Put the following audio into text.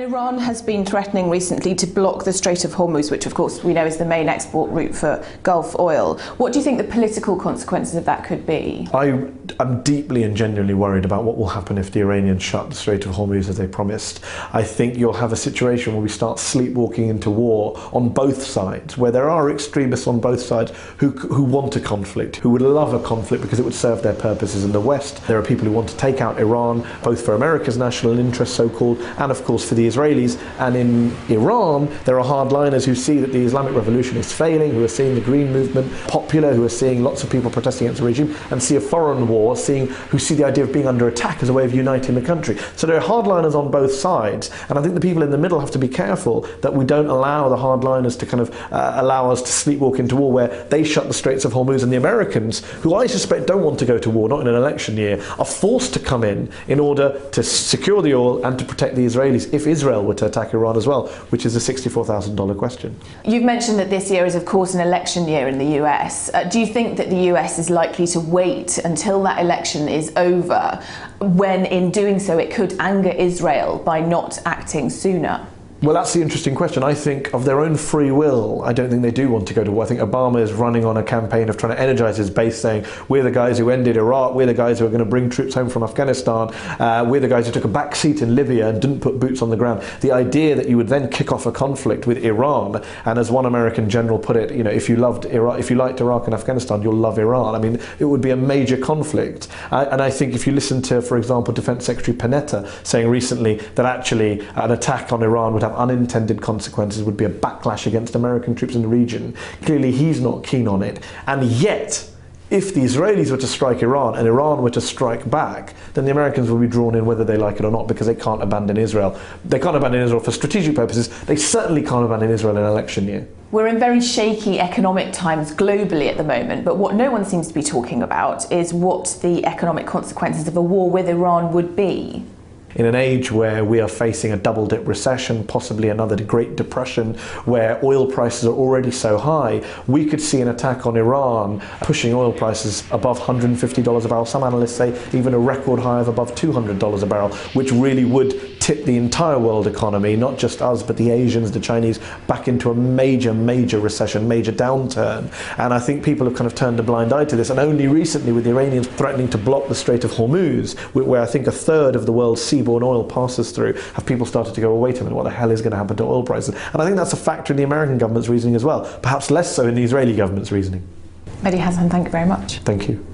Iran has been threatening recently to block the Strait of Hormuz, which of course we know is the main export route for Gulf oil. What do you think the political consequences of that could be? I'm deeply and genuinely worried about what will happen if the Iranians shut the Strait of Hormuz as they promised. I think you'll have a situation where we start sleepwalking into war on both sides, where there are extremists on both sides who want a conflict, who would love a conflict because it would serve their purposes in the West. There are people who want to take out Iran, both for America's national interest, so-called, and of course for the Israelis. And in Iran, there are hardliners who see that the Islamic Revolution is failing, who are seeing the Green Movement popular, who are seeing lots of people protesting against the regime, and see a foreign war, who see the idea of being under attack as a way of uniting the country. So there are hardliners on both sides, and I think the people in the middle have to be careful that we don't allow the hardliners to kind of allow us to sleepwalk into war, where they shut the Straits of Hormuz, and the Americans, who I suspect don't want to go to war, not in an election year, are forced to come in order to secure the oil and to protect the Israelis if Israel were to attack Iran as well, which is a $64,000 question. You've mentioned that this year is of course an election year in the US. Do you think that the US is likely to wait until that election is over, when in doing so it could anger Israel by not acting sooner? Well, that's the interesting question. I think of their own free will, I don't think they do want to go to war. I think Obama is running on a campaign of trying to energize his base, saying, we're the guys who ended Iraq, we're the guys who are going to bring troops home from Afghanistan, we're the guys who took a back seat in Libya and didn't put boots on the ground. The idea that you would then kick off a conflict with Iran, and as one American general put it, if you liked Iraq and Afghanistan, you'll love Iran. I mean, it would be a major conflict. And I think if you listen to, for example, Defense Secretary Panetta saying recently that actually an attack on Iran would have unintended consequences, would be a backlash against American troops in the region. Clearly he's not keen on it. And yet, if the Israelis were to strike Iran and Iran were to strike back, then the Americans will be drawn in whether they like it or not, because they can't abandon Israel. They can't abandon Israel for strategic purposes. They certainly can't abandon Israel in an election year. We're in very shaky economic times globally at the moment, but what no one seems to be talking about is what the economic consequences of a war with Iran would be. In an age where we are facing a double-dip recession, possibly another Great Depression, where oil prices are already so high, we could see an attack on Iran pushing oil prices above $150 a barrel. Some analysts say even a record high of above $200 a barrel, which really would tip the entire world economy, not just us, but the Asians, the Chinese, back into a major, major recession, major downturn. And I think people have kind of turned a blind eye to this. And only recently, with the Iranians threatening to block the Strait of Hormuz, where I think a third of the world's seaborne oil passes through, have people started to go, well, wait a minute, what the hell is going to happen to oil prices? And I think that's a factor in the American government's reasoning as well, perhaps less so in the Israeli government's reasoning. Mehdi Hasan, thank you very much. Thank you.